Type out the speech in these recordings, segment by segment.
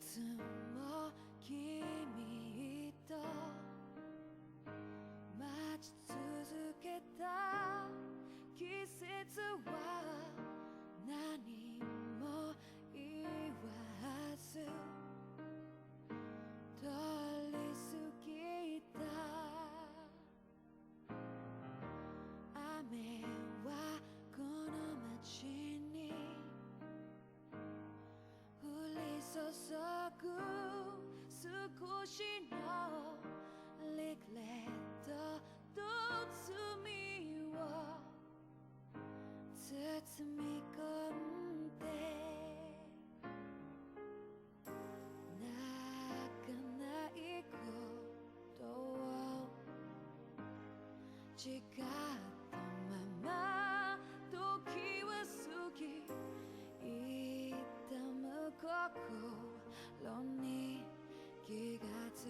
つも君と待ち続けた季節は何も言わず通り過ぎた雨はこの街に降り注ぐ少しのリグレットと罪を包み込んで泣かないことを誓ったまま時は過ぎ痛む心に気がつか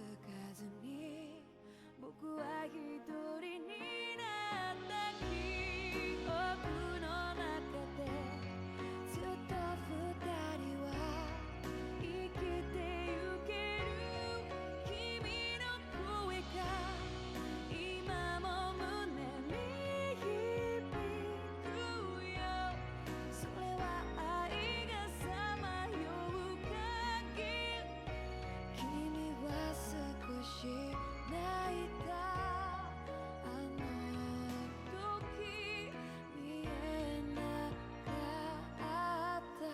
ずに僕は一人になった記憶の中でずっと二人は生きてゆける君の声が今も胸に響くよそれは愛がさまよう限り君は少し泣いたあの時見えなかった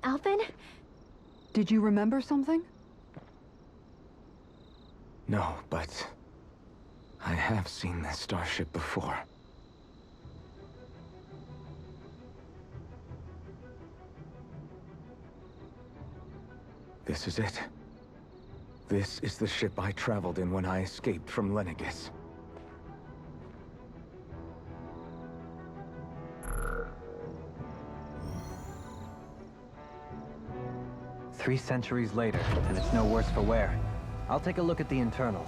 Alvin? Did you remember something? No, but I have seen this starship before. This is it. This is the ship I traveled in when I escaped from Lenegis. Three centuries later, and it's no worse for wear. I'll take a look at the internals.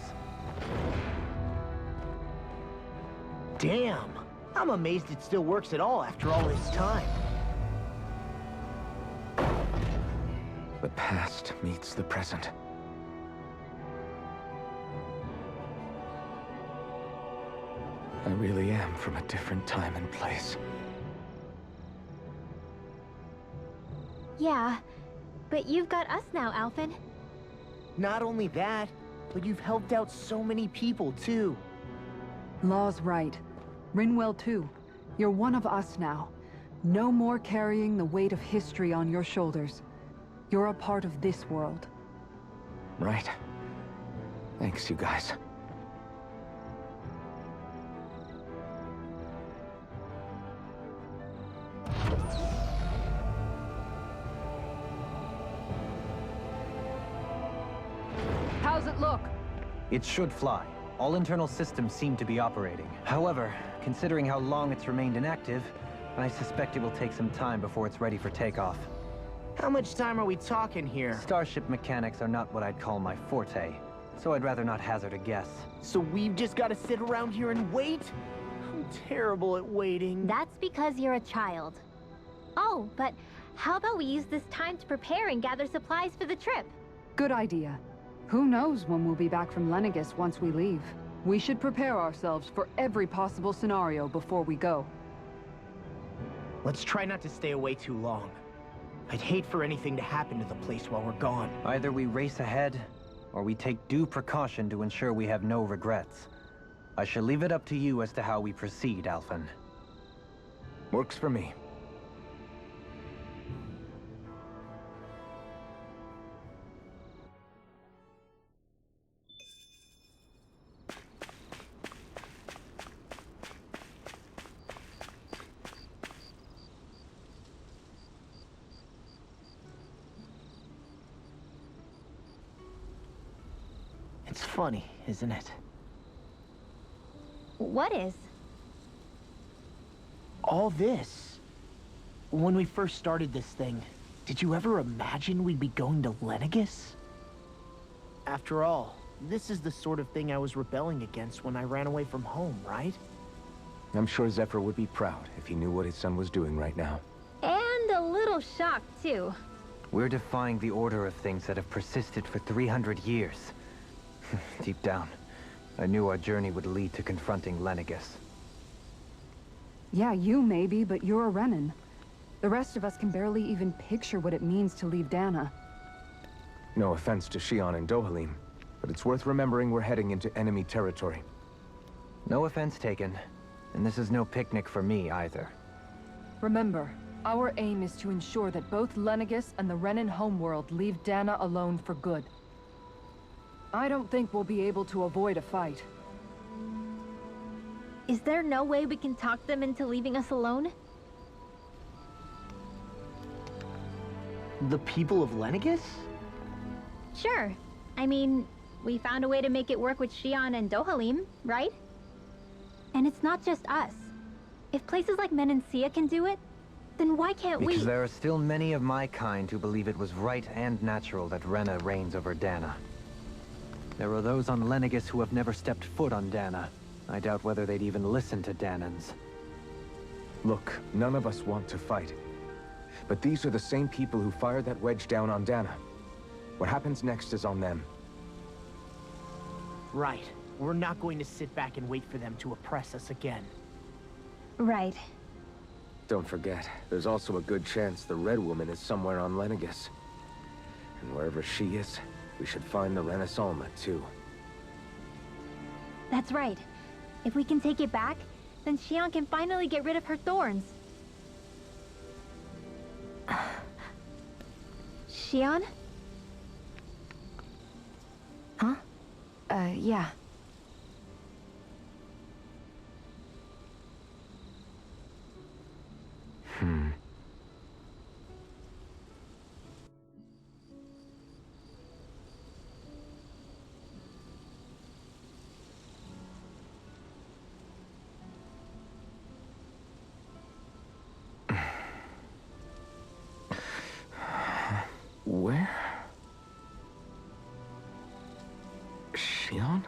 Damn! I'm amazed it still works at all after all this time. The past meets the present. I really am from a different time and place. Yeah, but you've got us now, Alvin. Not only that, but you've helped out so many people, too. Law's right. Rinwell too. You're one of us now. No more carrying the weight of history on your shoulders. You're a part of this world. Right. Thanks, you guys. How's it look? It should fly. All internal systems seem to be operating. However, considering how long it's remained inactive, I suspect it will take some time before it's ready for takeoff. How much time are we talking here? Starship mechanics are not what I'd call my forte, so I'd rather not hazard a guess. So we've just got to sit around here and wait? I'm terrible at waiting. That's because you're a child. Oh, but how about we use this time to prepare and gather supplies for the trip? Good idea. Who knows when we'll be back from Lenegis once we leave. We should prepare ourselves for every possible scenario before we go. Let's try not to stay away too long. I'd hate for anything to happen to the place while we're gone. Either we race ahead, or we take due precaution to ensure we have no regrets. I shall leave it up to you as to how we proceed, Alphen. Works for me. It's funny, isn't it? What is? All this. When we first started this thing, did you ever imagine we'd be going to Lenegis? After all, this is the sort of thing I was rebelling against when I ran away from home, right? I'm sure Zephyr would be proud if he knew what his son was doing right now. And a little shocked, too. We're defying the order of things that have persisted for 300 years. Deep down, I knew our journey would lead to confronting Lenegis. Yeah, you maybe, but you're a Renan. The rest of us can barely even picture what it means to leave Dana. No offense to Shion and Dohalim, but it's worth remembering we're heading into enemy territory. No offense taken, and this is no picnic for me either. Remember, our aim is to ensure that both Lenegis and the Renan homeworld leave Dana alone for good. I don't think we'll be able to avoid a fight. Is there no way we can talk them into leaving us alone? The people of Lenegis? Sure. I mean, we found a way to make it work with Shion and Dohalim, right? And it's not just us. If places like Menancia can do it, then why can't we? Because there are still many of my kind who believe it was right and natural that Rena reigns over Dana. There are those on Lenegis who have never stepped foot on Dana. I doubt whether they'd even listen to Danans. Look, none of us want to fight. But these are the same people who fired that wedge down on Dana. What happens next is on them. Right. We're not going to sit back and wait for them to oppress us again. Right. Don't forget, there's also a good chance the Red Woman is somewhere on Lenegis. And wherever she is, we should find the Renaissance too. That's right. If we can take it back, then Shion can finally get rid of her thorns. Shion? Huh? Yeah. Where? Shion?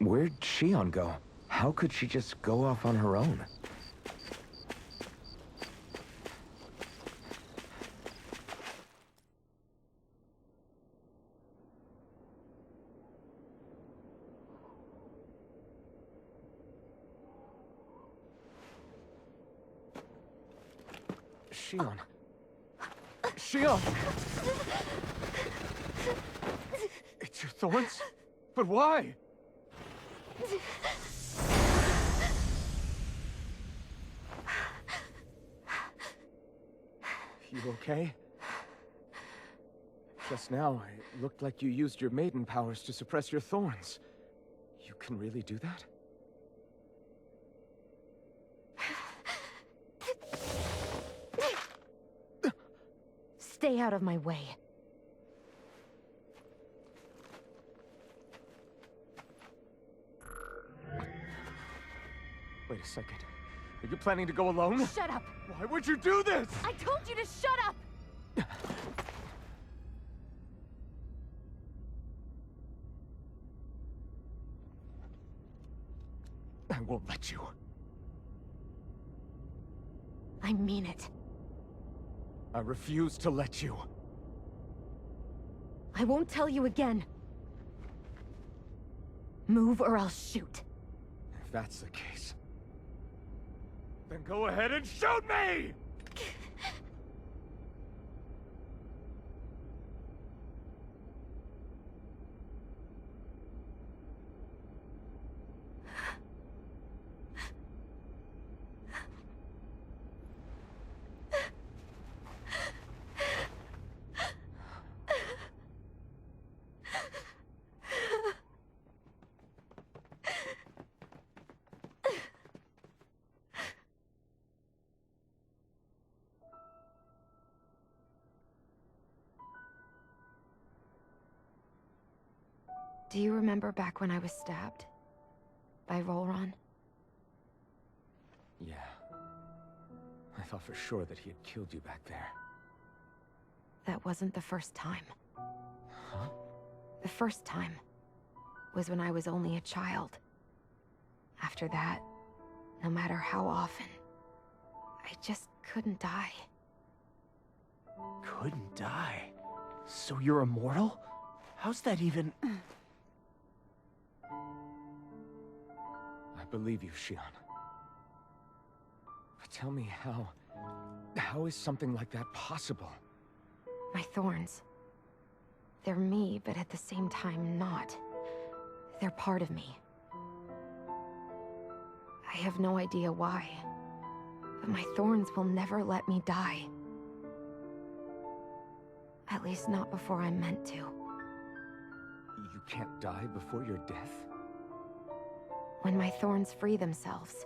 Where'd Shion go? How could she just go off on her own? Shion. Shion! It's your thorns? But why? You okay? Just now, it looked like you used your maiden powers to suppress your thorns. You can really do that? Stay out of my way. Wait a second. Are you planning to go alone? Shut up! Why would you do this? I told you to shut up! I won't let you. I mean it. I refuse to let you. I won't tell you again. Move or I'll shoot. If that's the case, then go ahead and shoot me! Do you remember back when I was stabbed? By Volron? Yeah. I thought for sure that he had killed you back there. That wasn't the first time. Huh? The first time was when I was only a child. After that, no matter how often, I just couldn't die. Couldn't die? So you're immortal? How's that even... I believe you, Shion. But tell me how... How is something like that possible? My thorns. They're me, but at the same time not. They're part of me. I have no idea why, but my thorns will never let me die. At least not before I'm meant to. You can't die before your death? When my thorns free themselves,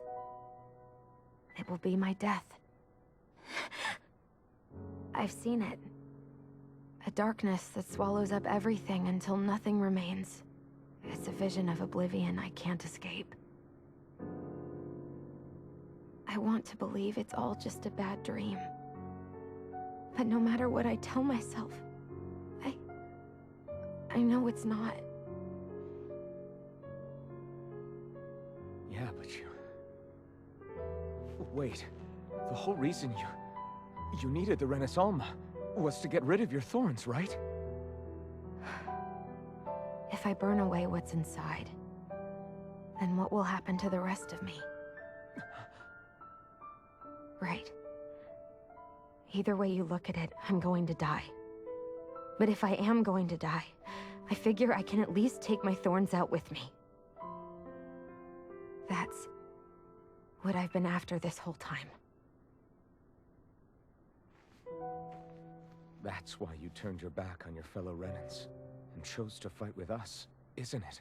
it will be my death. I've seen it. A darkness that swallows up everything until nothing remains. It's a vision of oblivion I can't escape. I want to believe it's all just a bad dream. But no matter what I tell myself, I know it's not. Yeah, but you... Wait. The whole reason you needed the Renaissance was to get rid of your thorns, right? If I burn away what's inside, then what will happen to the rest of me? Right. Either way you look at it, I'm going to die. But if I am going to die, I figure I can at least take my thorns out with me. That's what I've been after this whole time. That's why you turned your back on your fellow Renans and chose to fight with us, isn't it?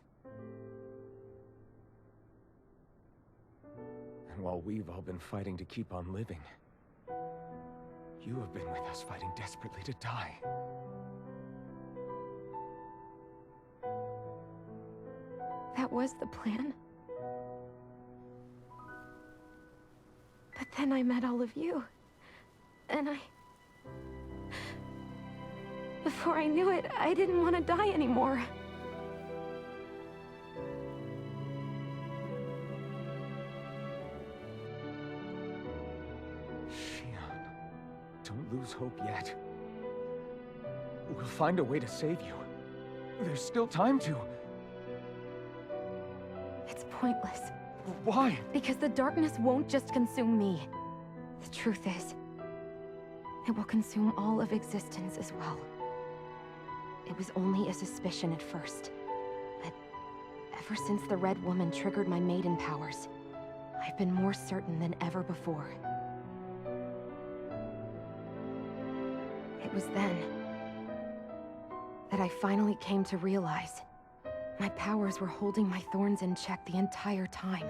And while we've all been fighting to keep on living, you have been with us fighting desperately to die. That was the plan. But then I met all of you. And before I knew it, I didn't want to die anymore. Shion, don't lose hope yet. We'll find a way to save you. There's still time to. It's pointless. Why? Because the darkness won't just consume me. The truth is, it will consume all of existence as well. It was only a suspicion at first, but ever since the Red Woman triggered my maiden powers, I've been more certain than ever before. It was then that I finally came to realize my powers were holding my thorns in check the entire time.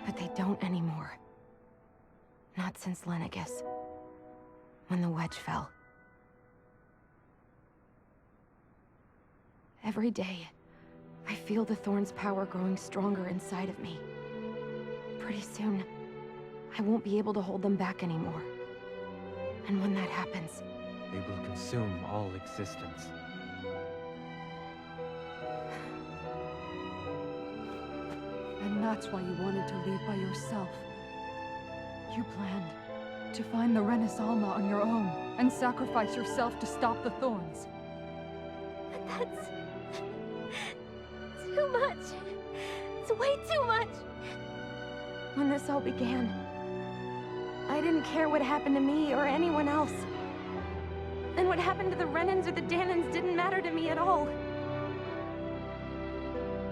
But they don't anymore. Not since Lenegis, when the wedge fell. Every day, I feel the thorn's power growing stronger inside of me. Pretty soon, I won't be able to hold them back anymore. And when that happens, They will consume all existence. And that's why you wanted to leave by yourself. You planned to find the Renaissance on your own and sacrifice yourself to stop the thorns. that's too much. It's way too much. When this all began, I didn't care what happened to me or anyone else. And what happened to the Renans or the Danans didn't matter to me at all.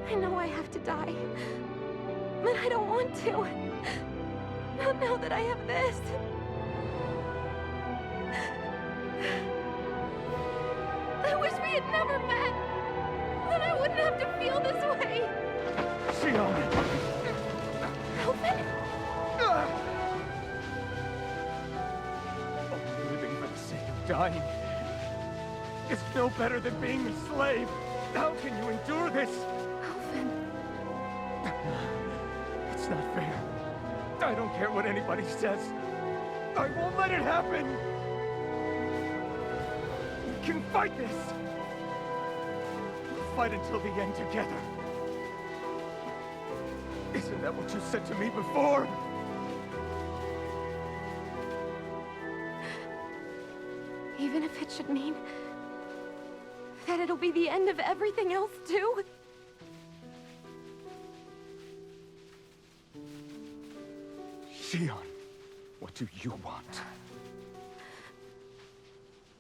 I know I have to die, but I don't want to. Not now that I have this. I wish we had never met. Then I wouldn't have to feel this way. Shion! Help it. Only living for the sake of dying. is no better than being a slave. How can you endure this? Alvin. It's not fair. I don't care what anybody says. I won't let it happen! We can fight this! We'll fight until the end together. Isn't that what you said to me before? Even if it should mean that it'll be the end of everything else, too? Shion, what do you want?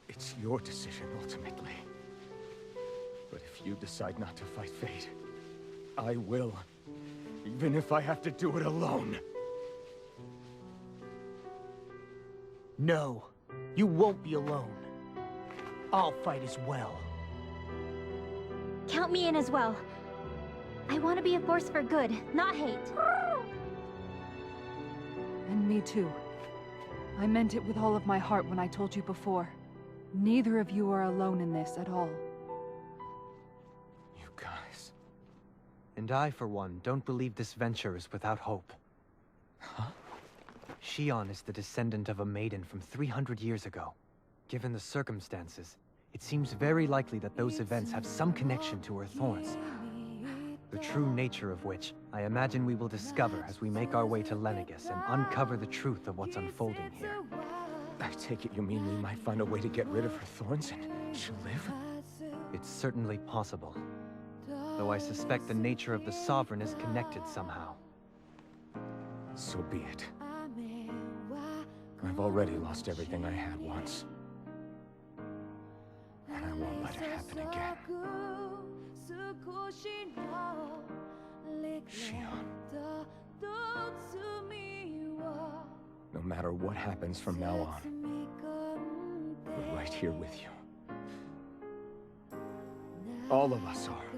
It's your decision, ultimately. But if you decide not to fight fate, I will. Even if I have to do it alone. No, you won't be alone. I'll fight as well. Count me in as well. I want to be a force for good, not hate. And me too. I meant it with all of my heart when I told you before. Neither of you are alone in this at all. You guys... And I, for one, don't believe this venture is without hope. Huh? Shion is the descendant of a maiden from 300 years ago. Given the circumstances, it seems very likely that those events have some connection to her thorns. The true nature of which, I imagine we will discover as we make our way to Lenegis and uncover the truth of what's unfolding here. I take it you mean we might find a way to get rid of her thorns and she'll live? It's certainly possible. Though I suspect the nature of the Sovereign is connected somehow. So be it. I've already lost everything I had once. And I won't let it happen again. Shion. No matter what happens from now on, we're right here with you. All of us are.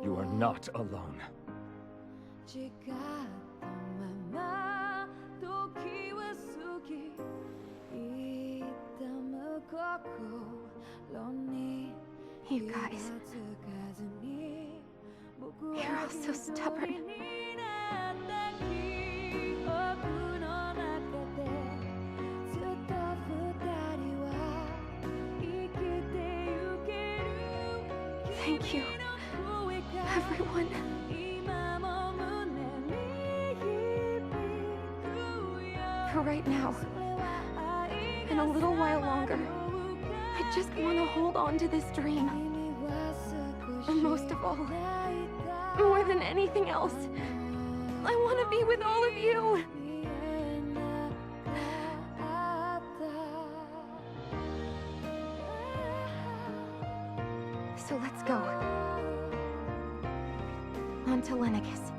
You are not alone. You guys. You're all so stubborn. Thank you, everyone. For right now, and a little while longer, I just want to hold on to this dream. And most of all, more than anything else, I want to be with all of you. So let's go. On to Lenegis.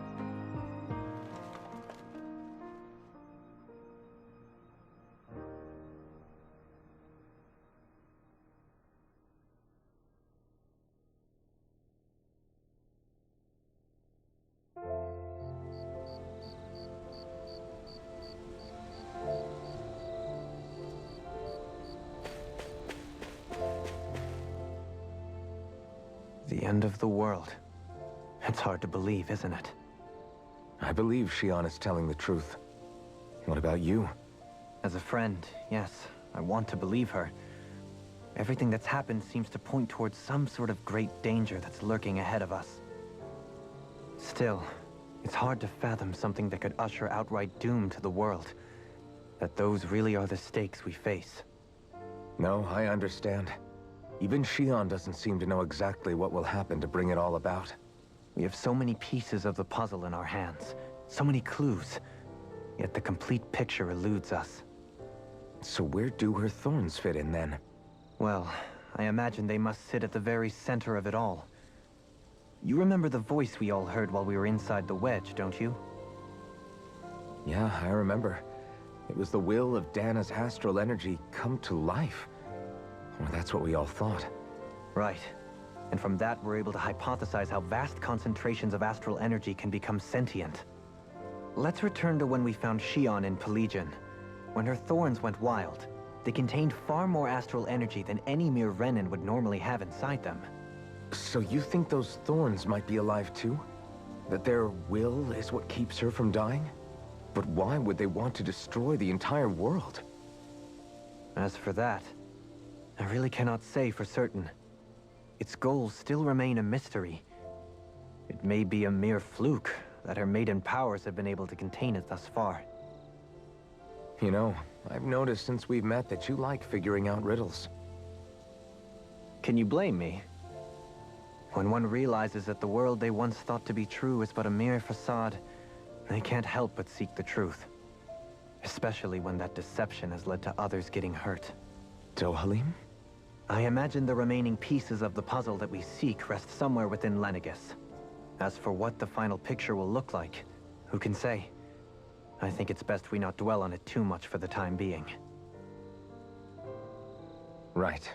The end of the world. It's hard to believe, isn't it? I believe Shion is telling the truth. What about you? As a friend, yes, I want to believe her. Everything that's happened seems to point towards some sort of great danger that's lurking ahead of us. Still, it's hard to fathom something that could usher outright doom to the world. That those really are the stakes we face. No, I understand. Even Shion doesn't seem to know exactly what will happen to bring it all about. We have so many pieces of the puzzle in our hands, so many clues, yet the complete picture eludes us. So where do her thorns fit in then? Well, I imagine they must sit at the very center of it all. You remember the voice we all heard while we were inside the wedge, don't you? Yeah, I remember. It was the will of Dana's astral energy come to life. Well, that's what we all thought. Right. And from that, we're able to hypothesize how vast concentrations of astral energy can become sentient. Let's return to when we found Shion in Pelagian. When her thorns went wild, They contained far more astral energy than any mere Renin would normally have inside them. So you think those thorns might be alive too? That their will is what keeps her from dying? But why would they want to destroy the entire world? As for that, I really cannot say for certain. Its goals still remain a mystery. It may be a mere fluke that her maiden powers have been able to contain it thus far. You know, I've noticed since we've met that you like figuring out riddles. Can you blame me? When one realizes that the world they once thought to be true is but a mere facade, they can't help but seek the truth. Especially when that deception has led to others getting hurt. Dohalim? I imagine the remaining pieces of the puzzle that we seek rest somewhere within Lenegis. As for what the final picture will look like, who can say? I think it's best we not dwell on it too much for the time being. Right.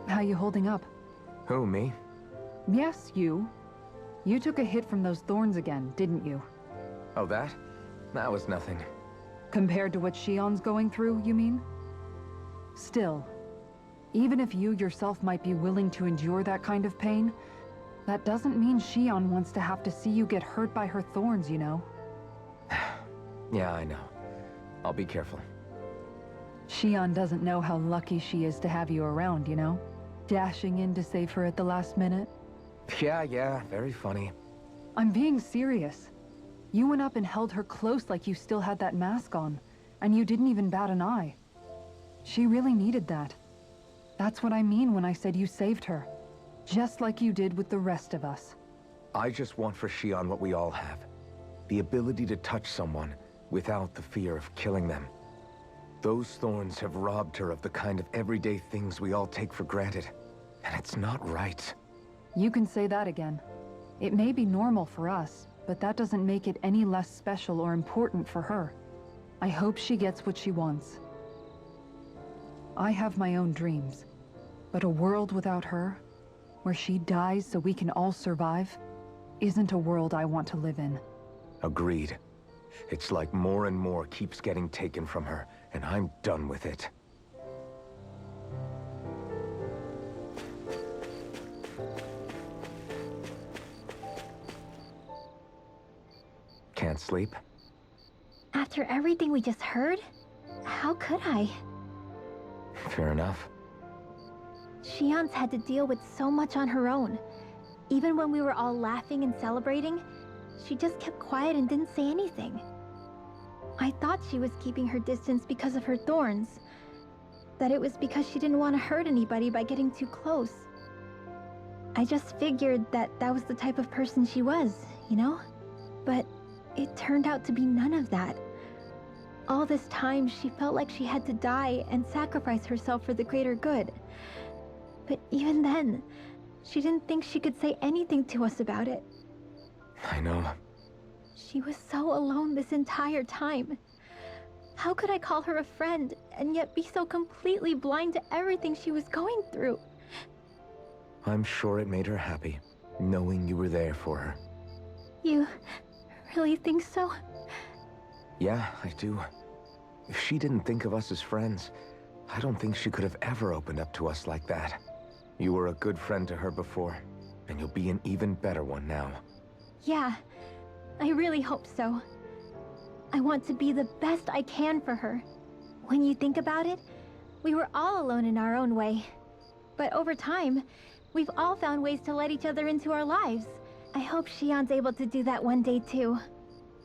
How you holding up? Who, me? Yes, you. You took a hit from those thorns again, didn't you? Oh, that? That was nothing. Compared to what Shion's going through, you mean? Still, even if you yourself might be willing to endure that kind of pain, that doesn't mean Shion wants to have to see you get hurt by her thorns, you know? Yeah, I know. I'll be careful. Shion doesn't know how lucky she is to have you around, you know? Dashing in to save her at the last minute. Yeah, very funny. I'm being serious. You went up and held her close like you still had that mask on, and you didn't even bat an eye. She really needed that. That's what I mean when I said you saved her. Just like you did with the rest of us. I just want for Shion what we all have. The ability to touch someone without the fear of killing them. Those thorns have robbed her of the kind of everyday things we all take for granted. And it's not right. You can say that again. It may be normal for us, but that doesn't make it any less special or important for her. I hope she gets what she wants. I have my own dreams, but a world without her, where she dies so we can all survive, isn't a world I want to live in. Agreed. It's like more and more keeps getting taken from her, and I'm done with it. Can't sleep? After everything we just heard, how could I? Fair enough. Shion's had to deal with so much on her own. Even when we were all laughing and celebrating, she just kept quiet and didn't say anything. I thought she was keeping her distance because of her thorns. That it was because she didn't want to hurt anybody by getting too close. I just figured that that was the type of person she was, you know? But it turned out to be none of that. All this time, she felt like she had to die and sacrifice herself for the greater good. But even then, she didn't think she could say anything to us about it. I know. She was so alone this entire time. How could I call her a friend and yet be so completely blind to everything she was going through? I'm sure it made her happy, knowing you were there for her. You really think so? Yeah, I do. If she didn't think of us as friends, I don't think she could have ever opened up to us like that. You were a good friend to her before, and you'll be an even better one now. Yeah, I really hope so. I want to be the best I can for her. When you think about it, we were all alone in our own way. But over time, we've all found ways to let each other into our lives. I hope Shion's able to do that one day too.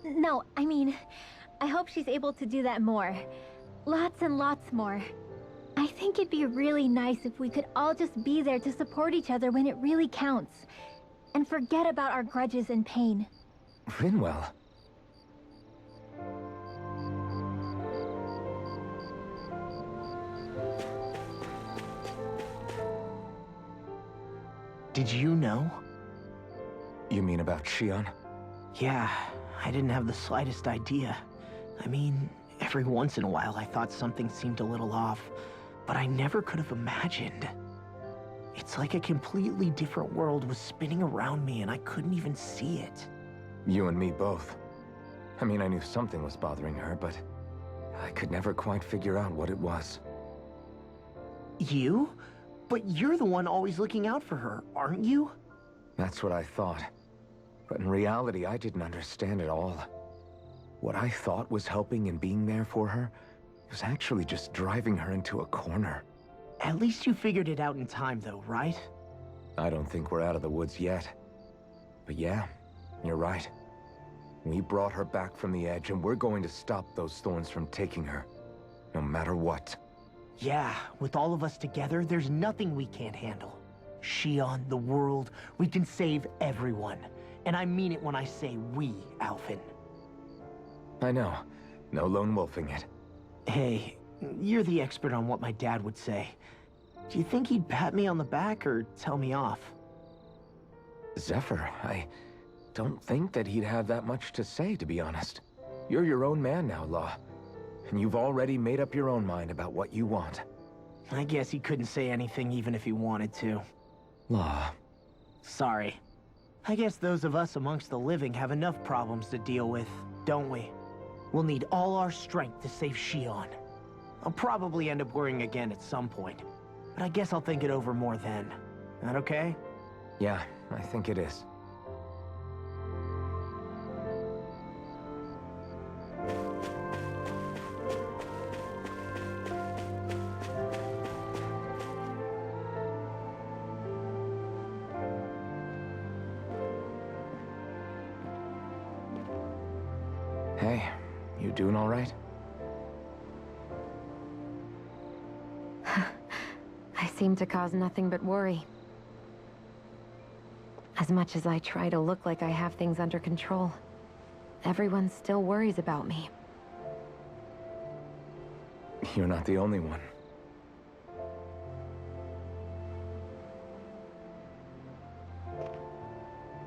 No, I mean, I hope she's able to do that more. Lots and lots more. I think it'd be really nice if we could all just be there to support each other when it really counts. And forget about our grudges and pain. Rinwell. Did you know? You mean about Shion? Yeah, I didn't have the slightest idea. I mean, every once in a while I thought something seemed a little off, but I never could have imagined. It's like a completely different world was spinning around me and I couldn't even see it. You and me both. I mean, I knew something was bothering her, but I could never quite figure out what it was. You? But you're the one always looking out for her, aren't you? That's what I thought. But in reality, I didn't understand it all. What I thought was helping and being there for her was actually just driving her into a corner. At least you figured it out in time, though, right? I don't think we're out of the woods yet. But yeah, you're right. We brought her back from the edge, and we're going to stop those thorns from taking her, no matter what. Yeah, with all of us together, there's nothing we can't handle. Shion, the world, we can save everyone. And I mean it when I say we, Alphen. I know. No lone wolfing it. Hey, you're the expert on what my dad would say. Do you think he'd pat me on the back or tell me off? Zephyr, I don't think that he'd have that much to say, to be honest. You're your own man now, Law. And you've already made up your own mind about what you want. I guess he couldn't say anything even if he wanted to. Law. Sorry. I guess those of us amongst the living have enough problems to deal with, don't we? We'll need all our strength to save Shion. I'll probably end up worrying again at some point, but I guess I'll think it over more then. That okay? Yeah, I think it is. Hey, you doing all right? I seem to cause nothing but worry. As much as I try to look like I have things under control, everyone still worries about me. You're not the only one.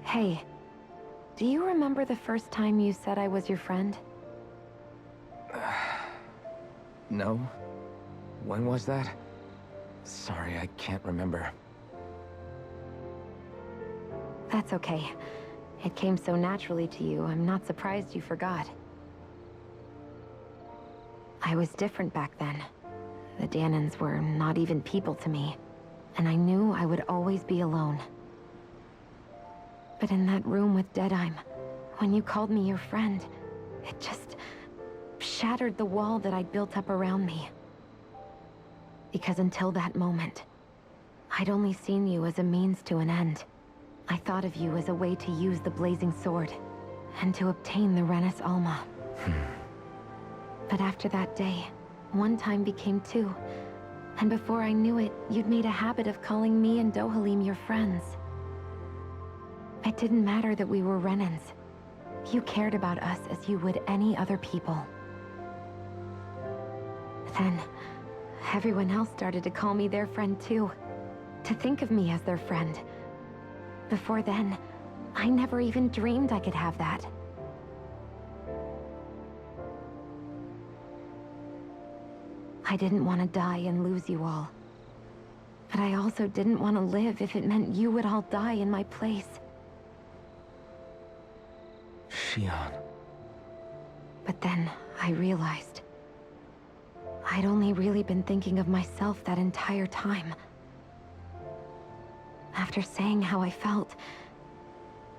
Hey, do you remember the first time you said I was your friend? No? When was that? Sorry, I can't remember. That's okay. It came so naturally to you, I'm not surprised you forgot. I was different back then. The Danans were not even people to me, and I knew I would always be alone. But in that room with Deadheim, when you called me your friend, it just shattered the wall that I'd built up around me. Because until that moment, I'd only seen you as a means to an end. I thought of you as a way to use the blazing sword, and to obtain the Renis Alma. But after that day, one time became two, and before I knew it, you'd made a habit of calling me and Dohalim your friends. It didn't matter that we were Renans. You cared about us as you would any other people. Then, everyone else started to call me their friend too. To think of me as their friend. Before then, I never even dreamed I could have that. I didn't want to die and lose you all. But I also didn't want to live if it meant you would all die in my place. Shion. But then, I realized I'd only really been thinking of myself that entire time. After saying how I felt,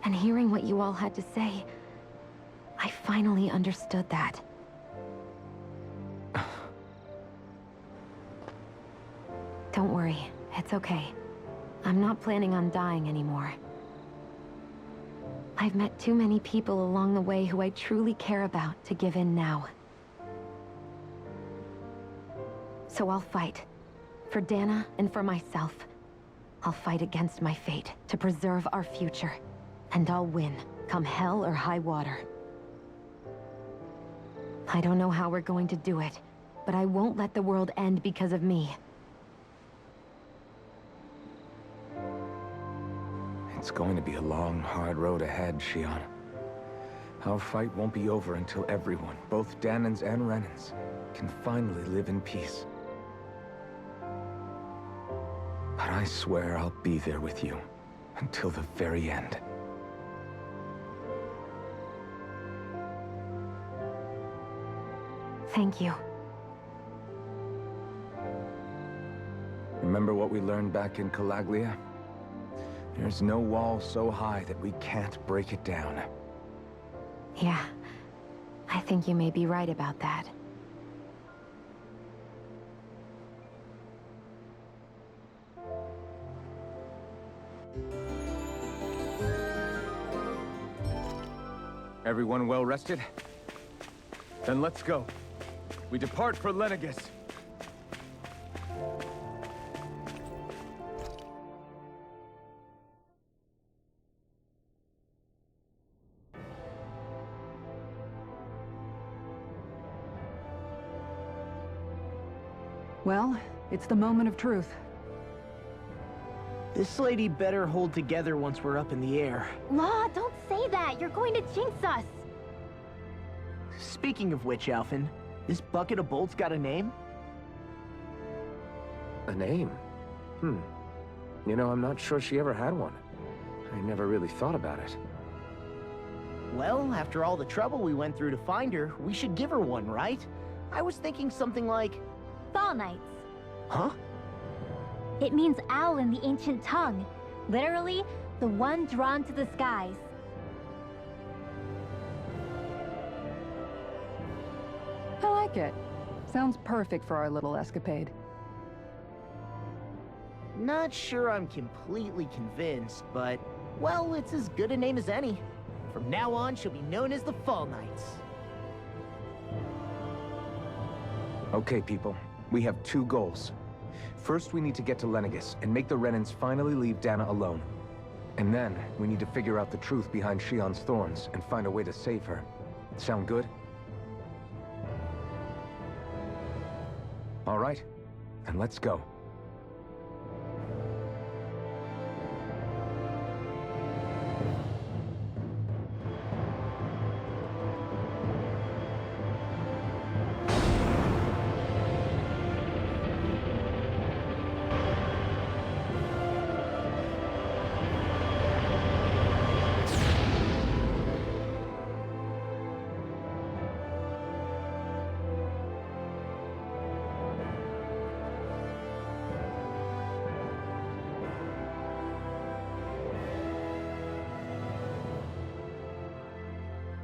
and hearing what you all had to say, I finally understood that. Don't worry, it's okay. I'm not planning on dying anymore. I've met too many people along the way who I truly care about to give in now. So I'll fight. For Dana and for myself. I'll fight against my fate to preserve our future. And I'll win, come hell or high water. I don't know how we're going to do it, but I won't let the world end because of me. It's going to be a long, hard road ahead, Shion. Our fight won't be over until everyone, both Danans and Renans, can finally live in peace. But I swear I'll be there with you until the very end. Thank you. Remember what we learned back in Calaglia? There's no wall so high that we can't break it down. Yeah, I think you may be right about that. Everyone well rested? Then let's go. We depart for Lenegis. Well, it's the moment of truth. This lady better hold together once we're up in the air. Law, don't say that! You're going to jinx us! Speaking of which, Alphen, this bucket of bolts got a name? A name? You know, I'm not sure she ever had one. I never really thought about it. Well, after all the trouble we went through to find her, we should give her one, right? I was thinking something like... Fall Knights. Huh? It means owl in the ancient tongue. Literally, the one drawn to the skies. I like it. Sounds perfect for our little escapade. Not sure I'm completely convinced, but... well, it's as good a name as any. From now on, she'll be known as the Fall Knights. Okay, people. We have two goals. First, we need to get to Lenegis and make the Renans finally leave Dana alone. And then, we need to figure out the truth behind Shion's thorns and find a way to save her. Sound good? All right, then let's go.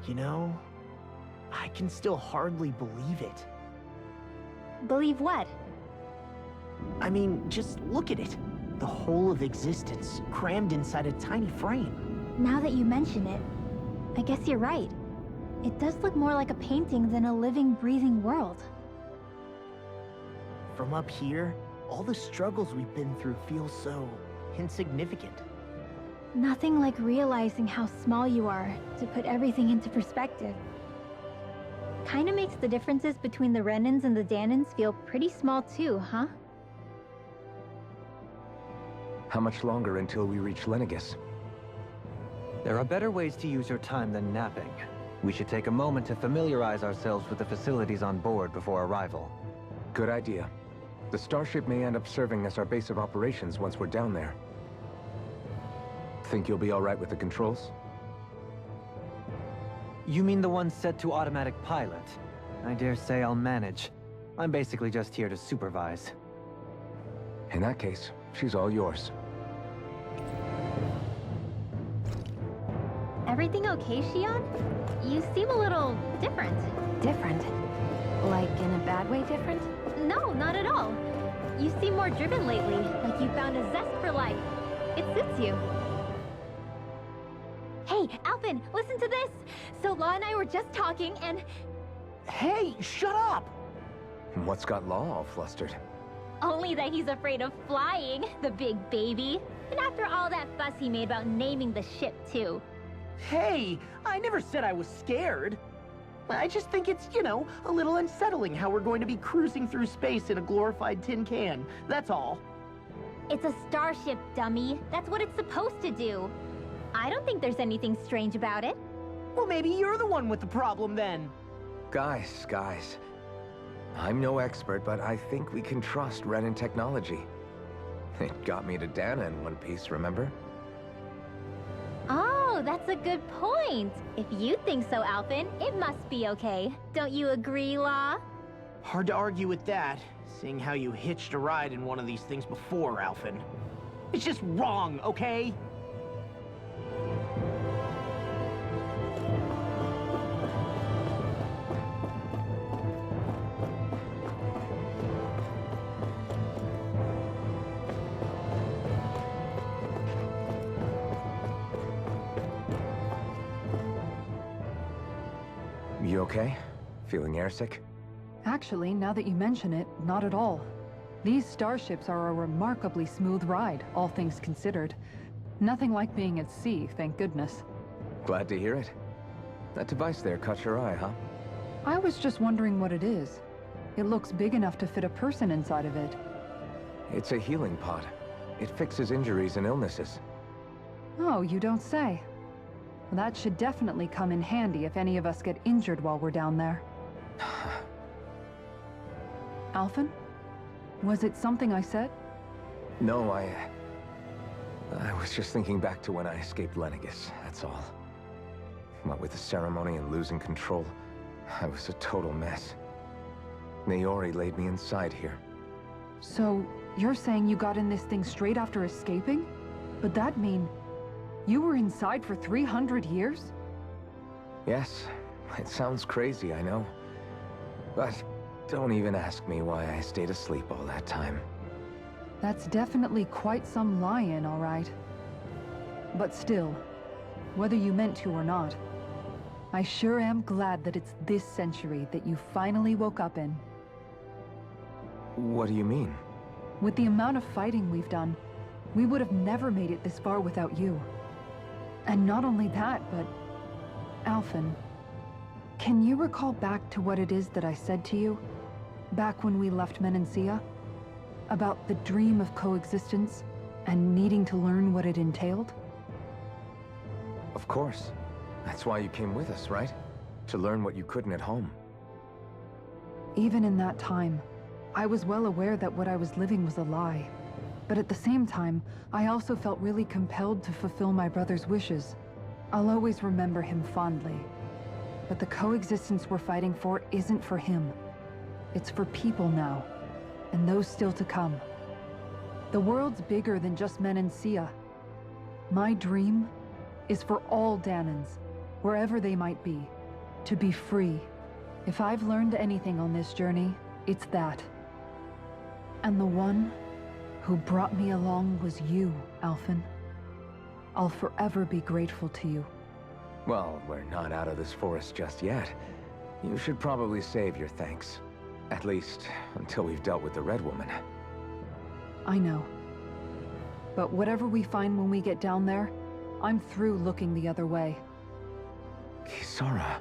You know, I can still hardly believe it. Believe what? I mean, just look at it. The whole of existence, crammed inside a tiny frame. Now that you mention it, I guess you're right. It does look more like a painting than a living, breathing world. From up here, all the struggles we've been through feel so insignificant. Nothing like realizing how small you are to put everything into perspective. Kinda makes the differences between the Renans and the Danans feel pretty small too, huh? How much longer until we reach Lenegis? There are better ways to use your time than napping. We should take a moment to familiarize ourselves with the facilities on board before arrival. Good idea. The starship may end up serving as our base of operations once we're down there. Think you'll be all right with the controls? You mean the one set to automatic pilot? I dare say I'll manage. I'm basically just here to supervise. In that case, she's all yours. Everything okay, Shion? You seem a little different. Different? Like in a bad way different? No, not at all. You seem more driven lately, like you found a zest for life. It suits you. Hey, Alphen, listen to this! So Law and I were just talking and... Hey, shut up! What's got Law all flustered? Only that he's afraid of flying, the big baby. And after all that fuss he made about naming the ship, too. Hey, I never said I was scared. I just think it's, you know, a little unsettling how we're going to be cruising through space in a glorified tin can. That's all. It's a starship, dummy. That's what it's supposed to do. I don't think there's anything strange about it. Well, maybe you're the one with the problem then. Guys. I'm no expert, but I think we can trust Renan technology. It got me to Dana in one piece, remember? Oh, that's a good point. If you think so, Alphen, it must be okay. Don't you agree, Law? Hard to argue with that, seeing how you hitched a ride in one of these things before, Alphen. It's just wrong, okay? You okay? Feeling airsick? Actually, now that you mention it, not at all. These starships are a remarkably smooth ride, all things considered. Nothing like being at sea, thank goodness. Glad to hear it. That device there caught your eye, huh? I was just wondering what it is. It looks big enough to fit a person inside of it. It's a healing pod. It fixes injuries and illnesses. Oh, you don't say. That should definitely come in handy if any of us get injured while we're down there. Alphen? Was it something I said? No, I was just thinking back to when I escaped Lenegis, that's all. What with the ceremony and losing control, I was a total mess. Naori laid me inside here. So, you're saying you got in this thing straight after escaping? But that'd mean you were inside for 300 years? Yes, it sounds crazy, I know. But don't even ask me why I stayed asleep all that time. That's definitely quite some lie-in, all right. But still, whether you meant to or not, I sure am glad that it's this century that you finally woke up in. What do you mean? With the amount of fighting we've done, we would have never made it this far without you. And not only that, but... Alphen, can you recall back to what it is that I said to you? Back when we left Menancia? About the dream of coexistence, and needing to learn what it entailed? Of course. That's why you came with us, right? To learn what you couldn't at home. Even in that time, I was well aware that what I was living was a lie. But at the same time, I also felt really compelled to fulfill my brother's wishes. I'll always remember him fondly. But the coexistence we're fighting for isn't for him. It's for people now, and those still to come. The world's bigger than just Menancia. My dream is for all Danans, wherever they might be, to be free. If I've learned anything on this journey, it's that. And the one who brought me along was you, Alphen. I'll forever be grateful to you. Well, we're not out of this forest just yet. You should probably save your thanks. At least, until we've dealt with the Red Woman. I know. But whatever we find when we get down there, I'm through looking the other way. Kisara.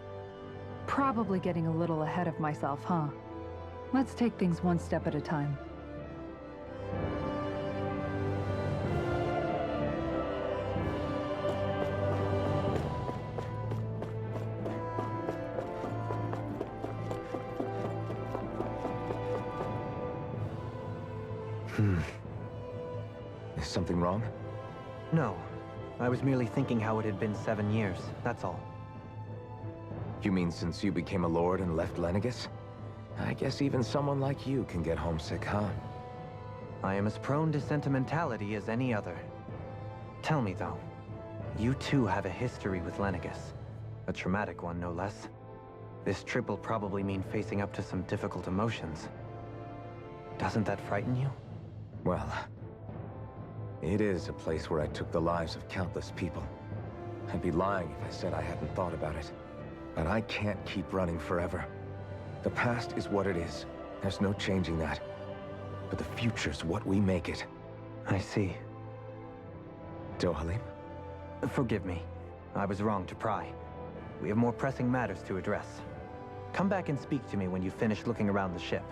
Probably getting a little ahead of myself, huh? Let's take things one step at a time. Is something wrong? No. I was merely thinking how it had been 7 years, that's all. You mean since you became a lord and left Lenegis? I guess even someone like you can get homesick, huh? I am as prone to sentimentality as any other. Tell me, though, you too have a history with Lenegis. A traumatic one, no less. This trip will probably mean facing up to some difficult emotions. Doesn't that frighten you? Well, it is a place where I took the lives of countless people. I'd be lying if I said I hadn't thought about it. But I can't keep running forever. The past is what it is. There's no changing that. But the future's what we make it. I see. Dohalim? Forgive me. I was wrong to pry. We have more pressing matters to address. Come back and speak to me when you finish looking around the ship.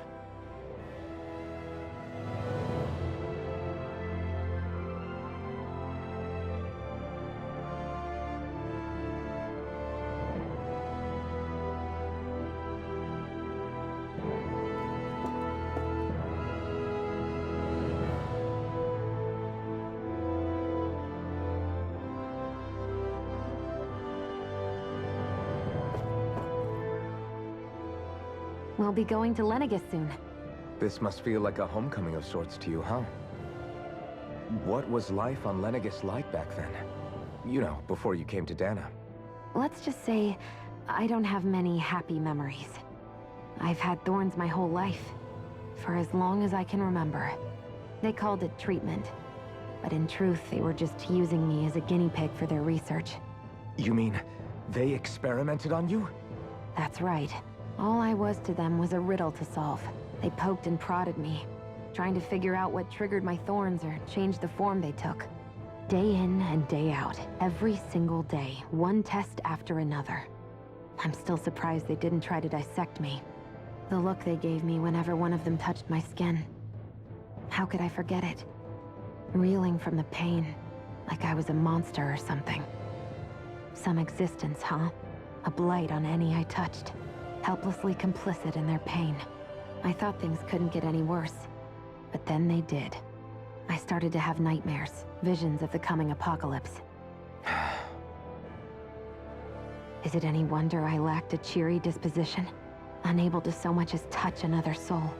We'll be going to Lenegis soon. This must feel like a homecoming of sorts to you, huh? What was life on Lenegis like back then? You know, before you came to Dana. Let's just say, I don't have many happy memories. I've had thorns my whole life, for as long as I can remember. They called it treatment, but in truth, they were just using me as a guinea pig for their research. You mean, they experimented on you? That's right. All I was to them was a riddle to solve. They poked and prodded me, trying to figure out what triggered my thorns or changed the form they took. Day in and day out, every single day, one test after another. I'm still surprised they didn't try to dissect me. The look they gave me whenever one of them touched my skin. How could I forget it? Reeling from the pain, like I was a monster or something. Some existence, huh? A blight on any I touched. Helplessly complicit in their pain. I thought things couldn't get any worse. But then they did. I started to have nightmares, visions of the coming apocalypse. Is it any wonder I lacked a cheery disposition? Unable to so much as touch another soul.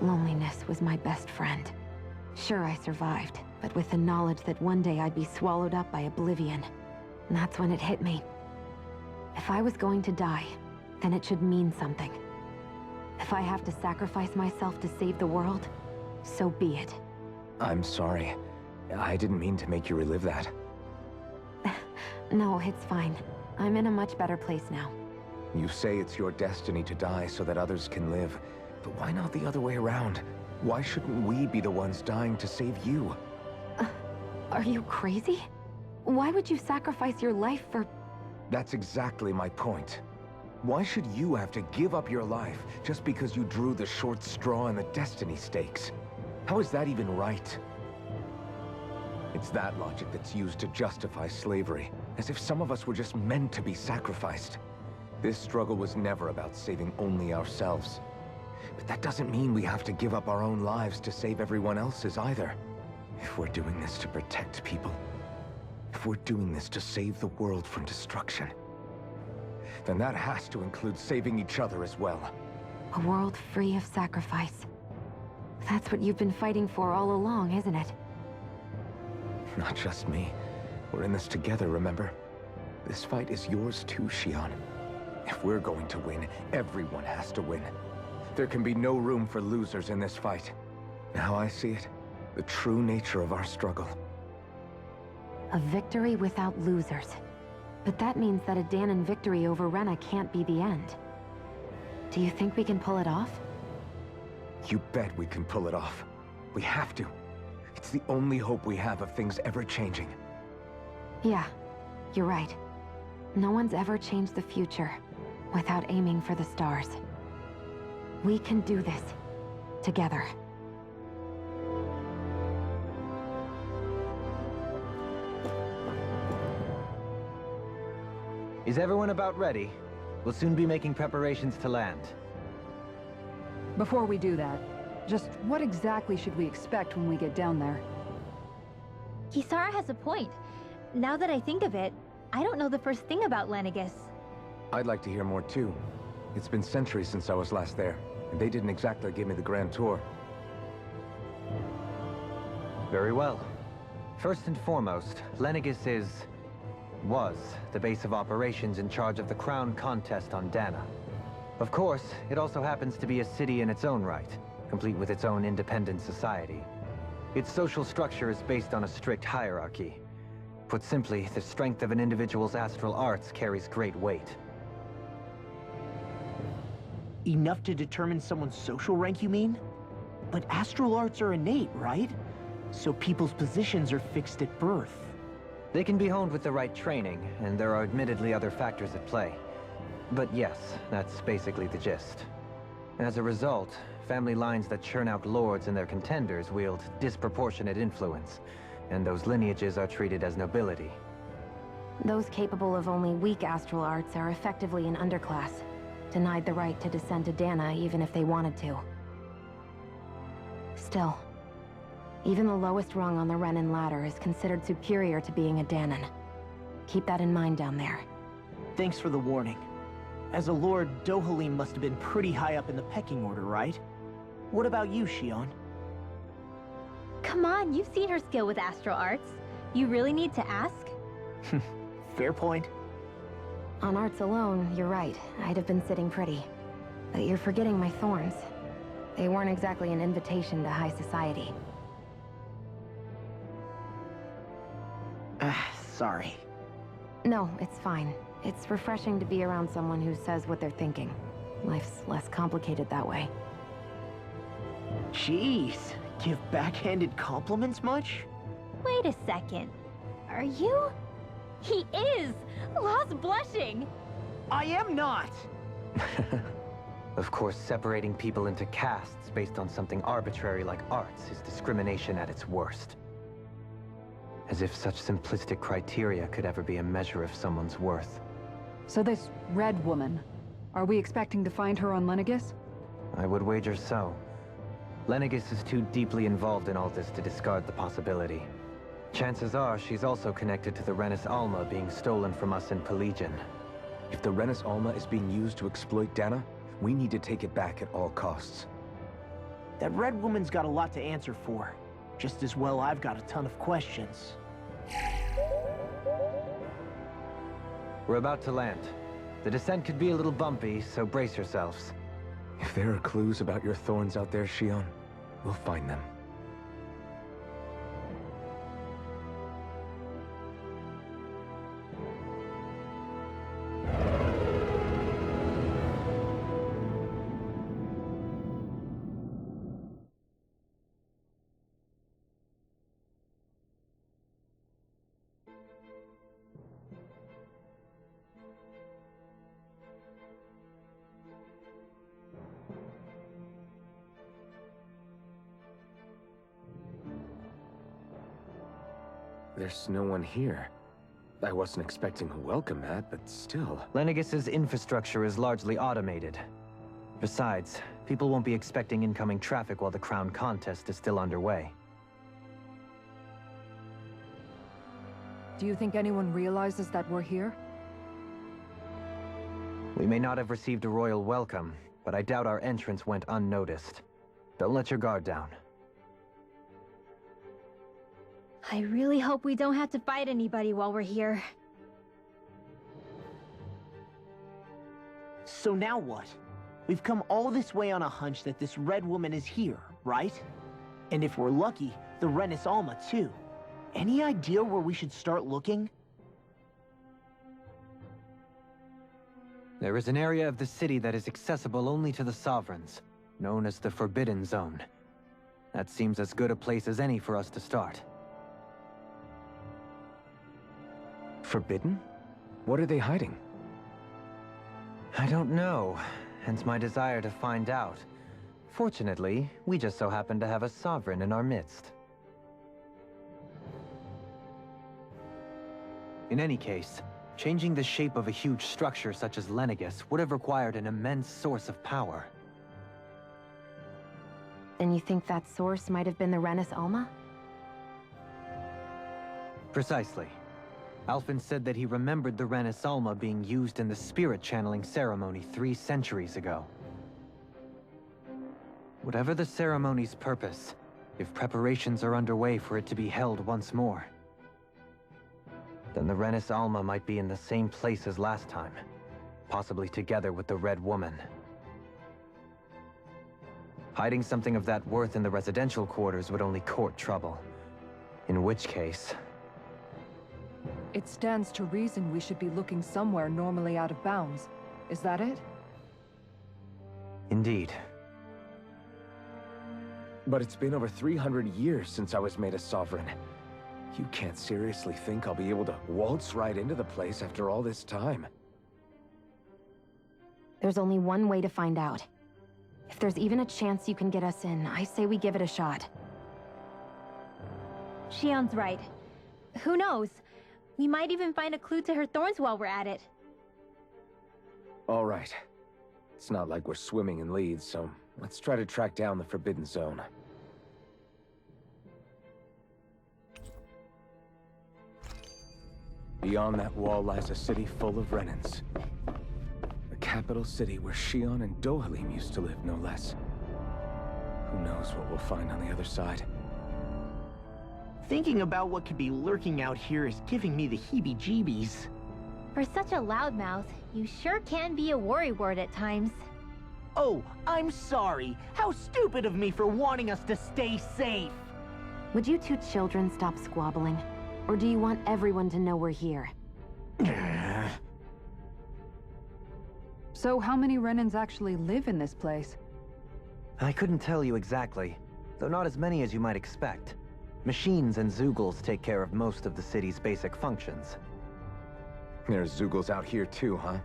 Loneliness was my best friend. Sure, I survived, but with the knowledge that one day I'd be swallowed up by oblivion. And that's when it hit me. If I was going to die, then it should mean something. If I have to sacrifice myself to save the world, so be it. I'm sorry. I didn't mean to make you relive that. No, it's fine. I'm in a much better place now. You say it's your destiny to die so that others can live. But why not the other way around? Why shouldn't we be the ones dying to save you? Are you crazy? Why would you sacrifice your life for... That's exactly my point. Why should you have to give up your life just because you drew the short straw in the destiny stakes? How is that even right? It's that logic that's used to justify slavery, as if some of us were just meant to be sacrificed. This struggle was never about saving only ourselves. But that doesn't mean we have to give up our own lives to save everyone else's either. If we're doing this to protect people, if we're doing this to save the world from destruction, then that has to include saving each other as well. A world free of sacrifice. That's what you've been fighting for all along, isn't it? Not just me. We're in this together, remember? This fight is yours too, Xion. If we're going to win, everyone has to win. There can be no room for losers in this fight. Now I see it. The true nature of our struggle. A victory without losers. But that means that a Danon victory over Rena can't be the end. Do you think we can pull it off? You bet we can pull it off. We have to. It's the only hope we have of things ever changing. Yeah, you're right. No one's ever changed the future without aiming for the stars. We can do this together. Is everyone about ready? We'll soon be making preparations to land. Before we do that, just what exactly should we expect when we get down there? Kisara has a point. Now that I think of it, I don't know the first thing about Lenegis. I'd like to hear more too. It's been centuries since I was last there, and they didn't exactly give me the grand tour. Very well. First and foremost, Lenegis was the base of operations in charge of the crown contest on Dana. Of course, it also happens to be a city in its own right, complete with its own independent society. Its social structure is based on a strict hierarchy. Put simply, the strength of an individual's astral arts carries great weight. Enough to determine someone's social rank, you mean? But astral arts are innate, right? So people's positions are fixed at birth. They can be honed with the right training, and there are admittedly other factors at play. But yes, that's basically the gist. As a result, family lines that churn out lords and their contenders wield disproportionate influence, and those lineages are treated as nobility. Those capable of only weak astral arts are effectively an underclass, denied the right to descend to Dana even if they wanted to. Still, even the lowest rung on the Renan ladder is considered superior to being a Danon. Keep that in mind down there. Thanks for the warning. As a lord, Dohalim must have been pretty high up in the pecking order, right? What about you, Shion? Come on, you've seen her skill with astral arts. You really need to ask? Fair point. On arts alone, you're right. I'd have been sitting pretty. But you're forgetting my thorns. They weren't exactly an invitation to high society. Sorry. No, it's fine. It's refreshing to be around someone who says what they're thinking. Life's less complicated that way. Jeez, give backhanded compliments much? Wait a second. Are you? He is! Lost blushing! I am not! Of course, separating people into castes based on something arbitrary like arts is discrimination at its worst. As if such simplistic criteria could ever be a measure of someone's worth. So this red woman, are we expecting to find her on Lenegis? I would wager so. Lenegis is too deeply involved in all this to discard the possibility. Chances are she's also connected to the Renis Alma being stolen from us in Pelegion. If the Renis Alma is being used to exploit Dana, we need to take it back at all costs. That red woman's got a lot to answer for. Just as well I've got a ton of questions. We're about to land. The descent could be a little bumpy, so brace yourselves. If there are clues about your thorns out there, Shion, we'll find them. There's no one here. I wasn't expecting a welcome mat, but still. Lenegis's infrastructure is largely automated. Besides, people won't be expecting incoming traffic while the crown contest is still underway. Do you think anyone realizes that we're here? We may not have received a royal welcome, but I doubt our entrance went unnoticed. Don't let your guard down. I really hope we don't have to fight anybody while we're here. So now what? We've come all this way on a hunch that this red woman is here, right? And if we're lucky, the Renis Alma too. Any idea where we should start looking? There is an area of the city that is accessible only to the Sovereigns, known as the Forbidden Zone. That seems as good a place as any for us to start. Forbidden? What are they hiding? I don't know, hence my desire to find out. Fortunately, we just so happen to have a Sovereign in our midst. In any case, changing the shape of a huge structure such as Lenegis would have required an immense source of power. Then you think that source might have been the Renis Alma? Precisely. Alphen said that he remembered the Renis Alma being used in the spirit channeling ceremony 3 centuries ago. Whatever the ceremony's purpose, if preparations are underway for it to be held once more, then the Renis Alma might be in the same place as last time, possibly together with the Red Woman. Hiding something of that worth in the residential quarters would only court trouble. In which case... It stands to reason we should be looking somewhere normally out of bounds. Is that it? Indeed. But it's been over 300 years since I was made a Sovereign. You can't seriously think I'll be able to waltz right into the place after all this time. There's only one way to find out. If there's even a chance you can get us in, I say we give it a shot. Shion's right. Who knows? We might even find a clue to her thorns while we're at it. All right. It's not like we're swimming in leads, so let's try to track down the Forbidden Zone. Beyond that wall lies a city full of Renans. A capital city where Shion and Dohalim used to live, no less. Who knows what we'll find on the other side. Thinking about what could be lurking out here is giving me the heebie-jeebies. For such a loudmouth, you sure can be a worrywart at times. Oh, I'm sorry. How stupid of me for wanting us to stay safe. Would you two children stop squabbling? Or do you want everyone to know we're here? So how many Renans actually live in this place? I couldn't tell you exactly, though not as many as you might expect. Machines and Zeugles take care of most of the city's basic functions. There's Zeugles out here too, huh?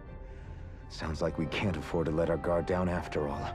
Sounds like we can't afford to let our guard down after all.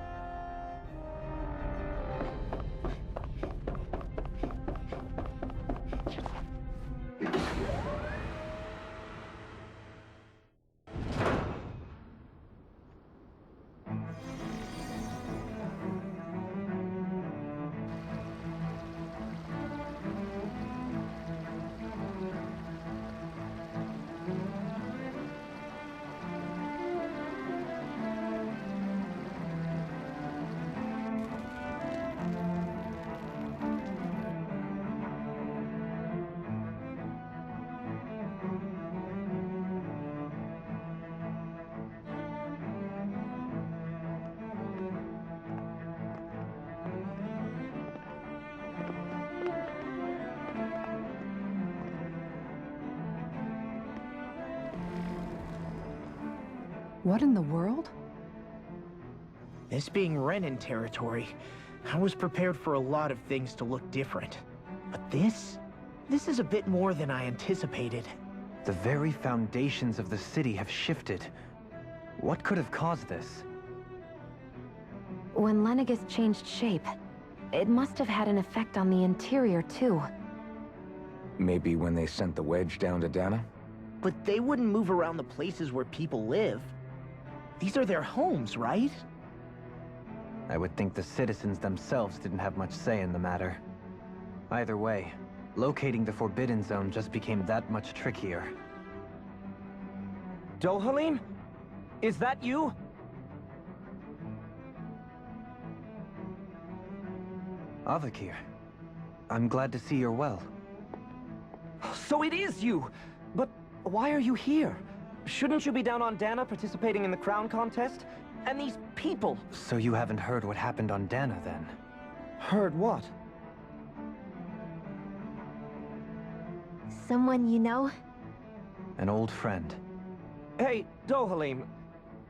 What in the world? This being Renan territory, I was prepared for a lot of things to look different. But this is a bit more than I anticipated. The very foundations of the city have shifted. What could have caused this? When Lenegis changed shape, it must have had an effect on the interior too. Maybe when they sent the wedge down to Dana? But they wouldn't move around the places where people live. These are their homes, right? I would think the citizens themselves didn't have much say in the matter. Either way, locating the Forbidden Zone just became that much trickier. Dohalim? Is that you? Avakir, I'm glad to see you're well. So it is you! But why are you here? Shouldn't you be down on Dana participating in the crown contest? And these people! So you haven't heard what happened on Dana, then? Heard what? Someone you know? An old friend. Hey, Dohalim,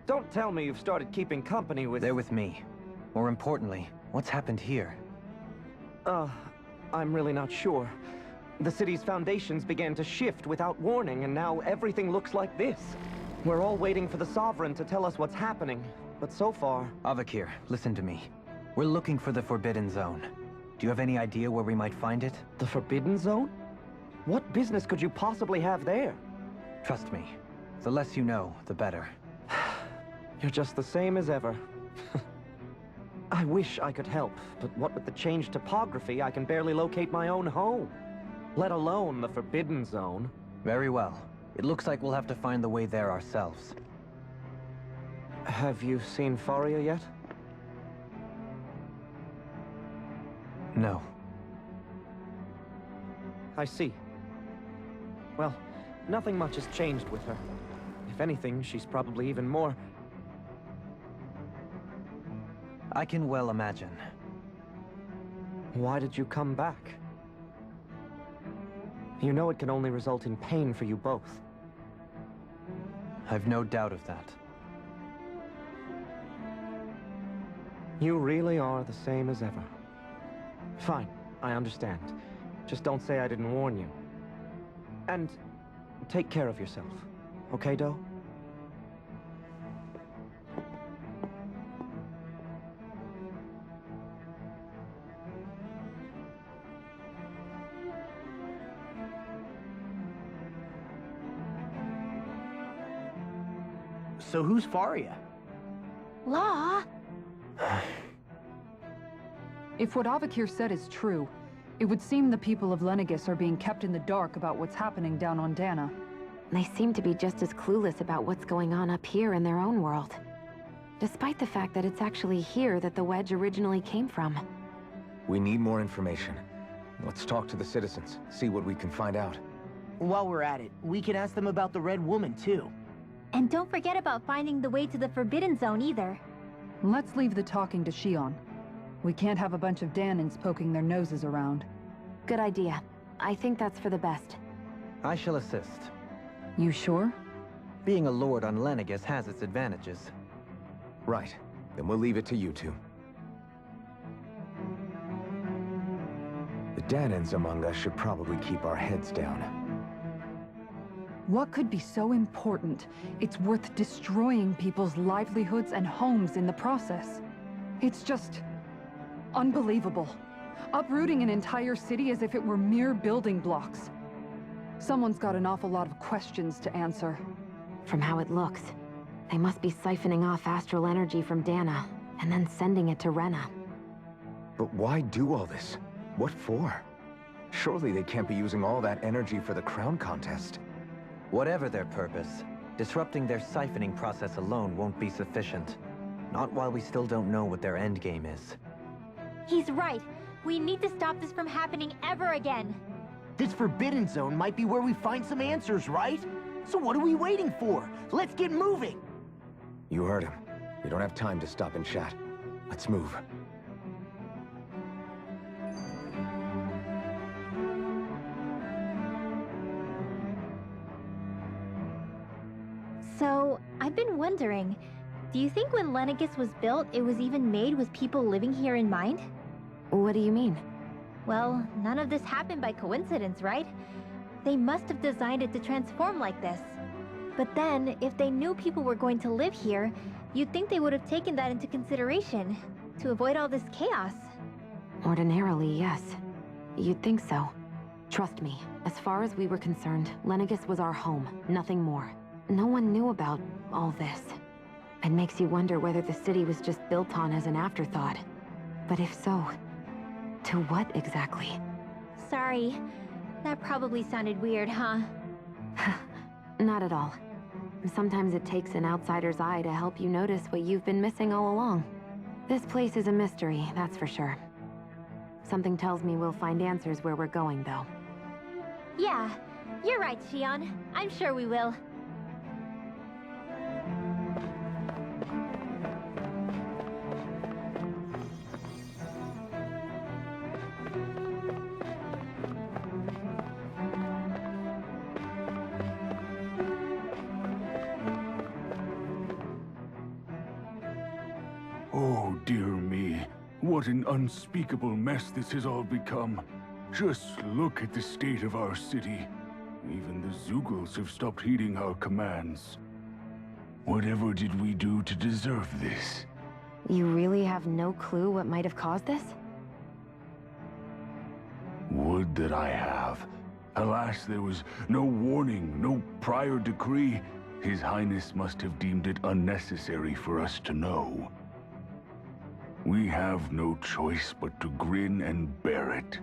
don't tell me you've started keeping company with... They're with me. More importantly, what's happened here? I'm really not sure. The city's foundations began to shift without warning, and now everything looks like this. We're all waiting for the Sovereign to tell us what's happening, but so far... Avakir, listen to me. We're looking for the Forbidden Zone. Do you have any idea where we might find it? The Forbidden Zone? What business could you possibly have there? Trust me. The less you know, the better. You're just the same as ever. I wish I could help, but what with the changed topography, I can barely locate my own home. Let alone the Forbidden Zone. Very well. It looks like we'll have to find the way there ourselves. Have you seen Faria yet? No. I see. Well, nothing much has changed with her. If anything, she's probably even more... I can well imagine. Why did you come back? You know it can only result in pain for you both. I've no doubt of that. You really are the same as ever. Fine, I understand. Just don't say I didn't warn you. And take care of yourself. Okay, Do? So who's Faria? Law? If what Avakir said is true, it would seem the people of Lenegis are being kept in the dark about what's happening down on Dana. They seem to be just as clueless about what's going on up here in their own world. despite the fact that it's actually here that the wedge originally came from. We need more information. Let's talk to the citizens, see what we can find out. While we're at it, we can ask them about the Red Woman, too. And don't forget about finding the way to the Forbidden Zone either. Let's leave the talking to Shion. We can't have a bunch of Danins poking their noses around. Good idea. I think that's for the best. I shall assist. You sure? Being a lord on Lenegis has its advantages. Right. Then we'll leave it to you two. The Danins among us should probably keep our heads down. What could be so important? It's worth destroying people's livelihoods and homes in the process. It's just unbelievable. Uprooting an entire city as if it were mere building blocks. Someone's got an awful lot of questions to answer. From how it looks, they must be siphoning off astral energy from Dana, and then sending it to Rena. But why do all this? What for? Surely they can't be using all that energy for the crown contest. Whatever their purpose, disrupting their siphoning process alone won't be sufficient. Not while we still don't know what their endgame is. He's right. We need to stop this from happening ever again. This Forbidden Zone might be where we find some answers, right? So what are we waiting for? Let's get moving! You heard him. We don't have time to stop and chat. Let's move. So, I've been wondering, do you think when Lenegis was built, it was even made with people living here in mind? What do you mean? Well, none of this happened by coincidence, right? They must have designed it to transform like this. But then, if they knew people were going to live here, you'd think they would have taken that into consideration, to avoid all this chaos. Ordinarily, yes. You'd think so. Trust me, as far as we were concerned, Lenegis was our home, nothing more. No one knew about all this. It makes you wonder whether the city was just built on as an afterthought. But if so, to what exactly? Sorry. That probably sounded weird, huh? Not at all. Sometimes it takes an outsider's eye to help you notice what you've been missing all along. This place is a mystery, that's for sure. Something tells me we'll find answers where we're going, though. Yeah, you're right, Shion. I'm sure we will. Oh, dear me. What an unspeakable mess this has all become. Just look at the state of our city. Even the Zeugles have stopped heeding our commands. Whatever did we do to deserve this? You really have no clue what might have caused this? Would that I have. Alas, there was no warning, no prior decree. His Highness must have deemed it unnecessary for us to know. We have no choice but to grin and bear it.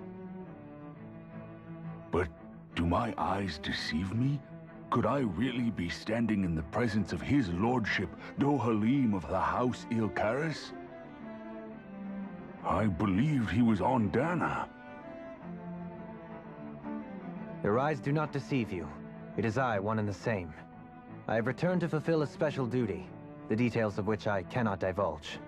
But do my eyes deceive me? Could I really be standing in the presence of his lordship, Dohalim of the House Ilkaris? I believed he was on Dana. Your eyes do not deceive you. It is I, one and the same. I have returned to fulfill a special duty, the details of which I cannot divulge.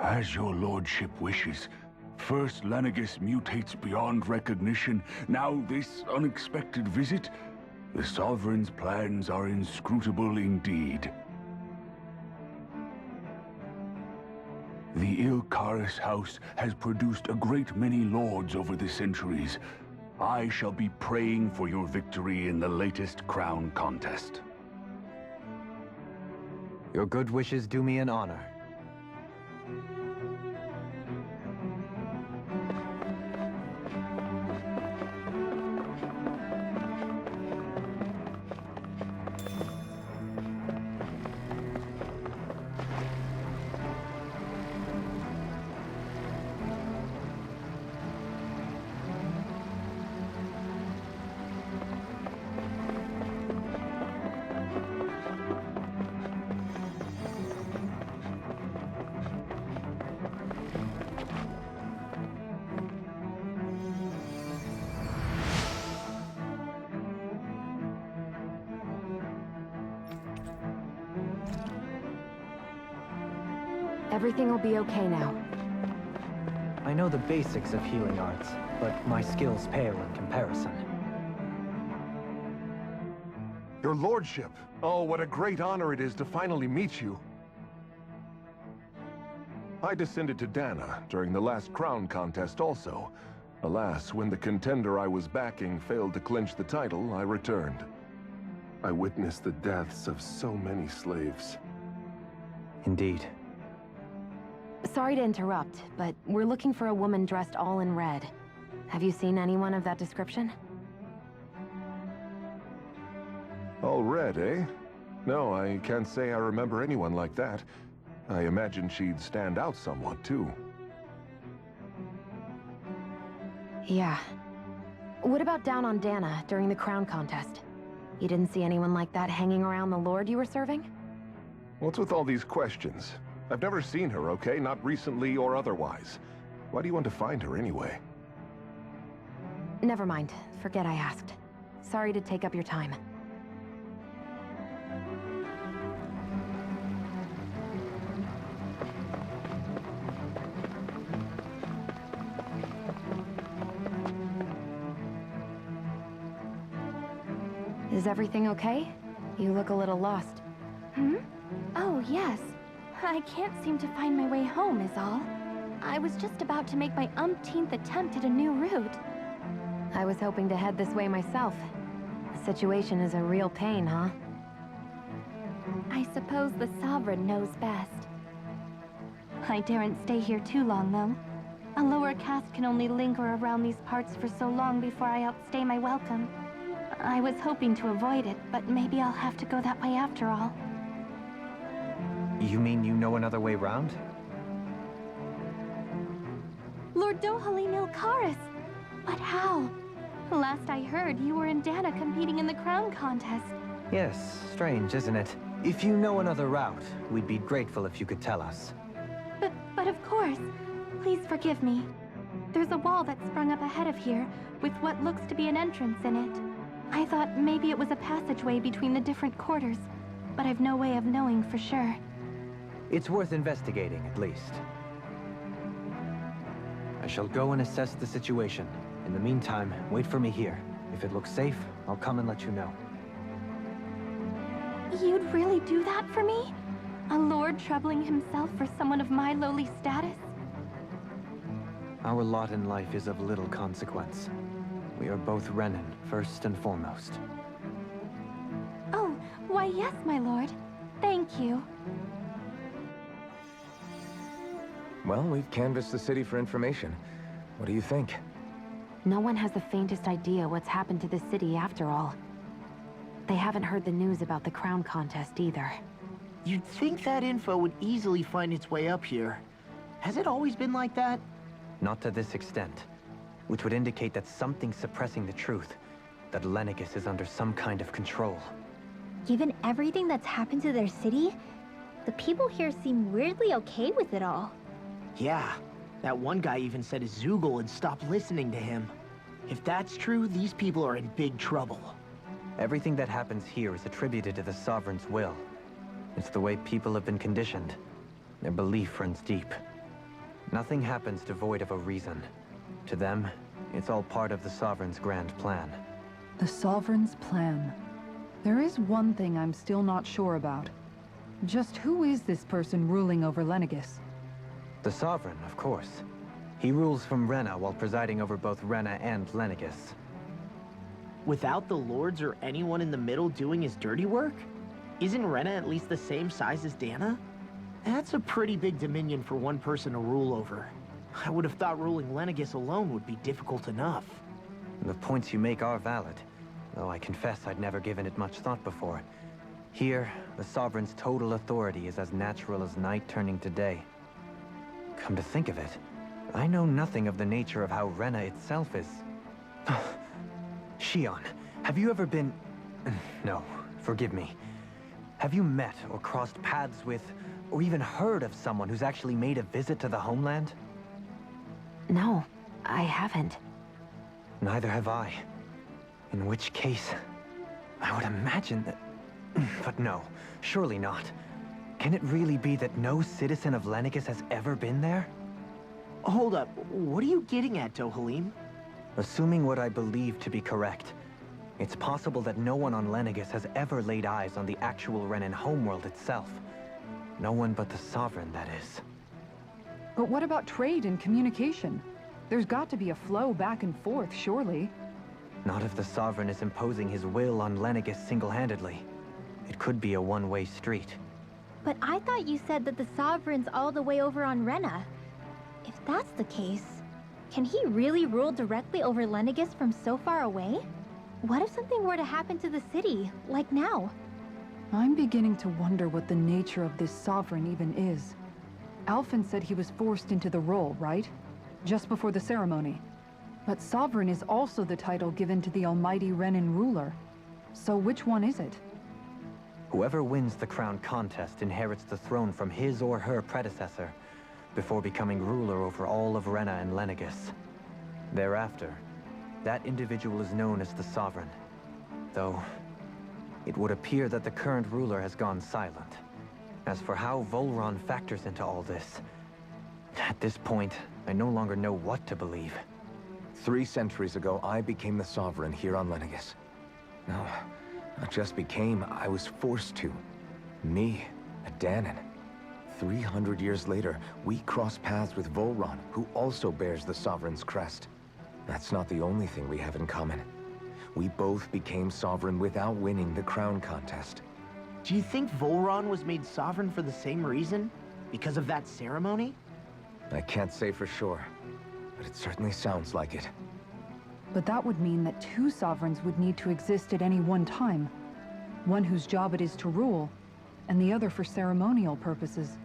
As your lordship wishes. First Lenegis mutates beyond recognition, now this unexpected visit. The Sovereign's plans are inscrutable indeed. The Ilkaris house has produced a great many lords over the centuries. I shall be praying for your victory in the latest crown contest. Your good wishes do me an honor. Everything will be okay now. I know the basics of healing arts, but my skills pale in comparison. Your lordship! Oh, what a great honor it is to finally meet you. I descended to Dana during the last crown contest also. Alas, when the contender I was backing failed to clinch the title, I returned. I witnessed the deaths of so many slaves. Indeed. Sorry to interrupt, but we're looking for a woman dressed all in red. Have you seen anyone of that description? All red, eh? No, I can't say I remember anyone like that. I imagine she'd stand out somewhat, too. Yeah. What about down on Dana during the crown contest? You didn't see anyone like that hanging around the lord you were serving? What's with all these questions? I've never seen her, okay? Not recently or otherwise. Why do you want to find her anyway? Never mind. Forget I asked. Sorry to take up your time. Is everything okay? You look a little lost. Hmm? Oh, yes. I can't seem to find my way home, is all. I was just about to make my umpteenth attempt at a new route. I was hoping to head this way myself. The situation is a real pain, huh? I suppose the Sovereign knows best. I daren't stay here too long, though. A lower caste can only linger around these parts for so long before I outstay my welcome. I was hoping to avoid it, but maybe I'll have to go that way after all. You mean you know another way round? Lord Dohalim Ilkaris! But how? Last I heard, you were in Dana competing in the crown contest. Yes, strange, isn't it? If you know another route, we'd be grateful if you could tell us. But of course. Please forgive me. There's a wall that sprung up ahead of here, with what looks to be an entrance in it. I thought maybe it was a passageway between the different quarters, but I've no way of knowing for sure. It's worth investigating, at least. I shall go and assess the situation. In the meantime, wait for me here. If it looks safe, I'll come and let you know. You'd really do that for me? A lord troubling himself for someone of my lowly status? Our lot in life is of little consequence. We are both Renan, first and foremost. Oh, why yes, my lord. Thank you. Well, we've canvassed the city for information. What do you think? No one has the faintest idea what's happened to the city after all. They haven't heard the news about the crown contest either. You'd think that info would easily find its way up here. Has it always been like that? Not to this extent. Which would indicate that something's suppressing the truth. That Lenegis is under some kind of control. Given everything that's happened to their city, the people here seem weirdly okay with it all. Yeah. That one guy even said Azoogle had stopped listening to him. If that's true, these people are in big trouble. Everything that happens here is attributed to the Sovereign's will. It's the way people have been conditioned. Their belief runs deep. Nothing happens devoid of a reason. To them, it's all part of the Sovereign's grand plan. The Sovereign's plan. There is one thing I'm still not sure about. Just who is this person ruling over Lenegis? The Sovereign, of course. He rules from Rena while presiding over both Rena and Lenegis. Without the lords or anyone in the middle doing his dirty work? Isn't Rena at least the same size as Dana? That's a pretty big dominion for one person to rule over. I would have thought ruling Lenegis alone would be difficult enough. The points you make are valid, though I confess I'd never given it much thought before. Here, the Sovereign's total authority is as natural as night turning to day. Come to think of it, I know nothing of the nature of how Rena itself is. Shion, have you ever been... No, forgive me. Have you met or crossed paths with, or even heard of someone who's actually made a visit to the homeland? No, I haven't. Neither have I. In which case, I would imagine that... But no, surely not. Can it really be that no citizen of Lenegis has ever been there? Hold up, what are you getting at, Dohalim? Assuming what I believe to be correct, it's possible that no one on Lenegis has ever laid eyes on the actual Renan homeworld itself. No one but the Sovereign, that is. But what about trade and communication? There's got to be a flow back and forth, surely. Not if the Sovereign is imposing his will on Lenegis single-handedly. It could be a one-way street. But I thought you said that the Sovereign's all the way over on Rena. If that's the case, can he really rule directly over Lenegis from so far away? What if something were to happen to the city, like now? I'm beginning to wonder what the nature of this Sovereign even is. Alphen said he was forced into the role, right? Just before the ceremony. But Sovereign is also the title given to the almighty Renan ruler. So which one is it? Whoever wins the crown contest inherits the throne from his or her predecessor, before becoming ruler over all of Rena and Lenegis. Thereafter, that individual is known as the Sovereign. Though, it would appear that the current ruler has gone silent. As for how Volron factors into all this, at this point, I no longer know what to believe. 3 centuries ago, I became the Sovereign here on Lenegis. No, not just became, I was forced to. Me, a Danon. 300 years later, we cross paths with Volron, who also bears the Sovereign's crest. That's not the only thing we have in common. We both became Sovereign without winning the crown contest. Do you think Volron was made Sovereign for the same reason? Because of that ceremony? I can't say for sure, but it certainly sounds like it. But that would mean that 2 Sovereigns would need to exist at any one time. One whose job it is to rule, and the other for ceremonial purposes.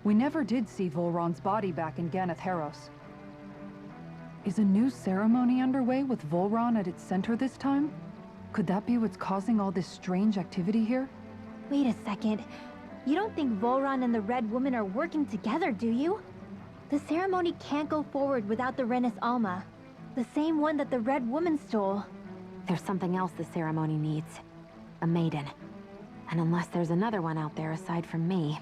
We never did see Volron's body back in Ganeth Haros. Is a new ceremony underway with Volron at its center this time? Could that be what's causing all this strange activity here? Wait a second. You don't think Volron and the Red Woman are working together, do you? The ceremony can't go forward without the Renis Alma. The same one that the Red Woman stole. There's something else the ceremony needs. A maiden. And unless there's another one out there aside from me...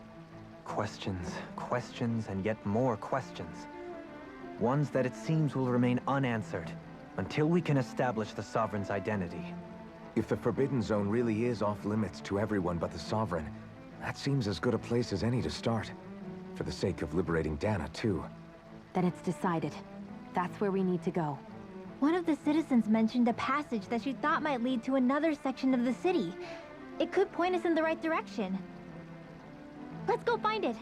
Questions, questions, and yet more questions. Ones that it seems will remain unanswered, until we can establish the Sovereign's identity. If the Forbidden Zone really is off-limits to everyone but the Sovereign, that seems as good a place as any to start. For the sake of liberating Dana, too. Then it's decided. That's where we need to go. One of the citizens mentioned a passage that she thought might lead to another section of the city. It could point us in the right direction. Let's go find it!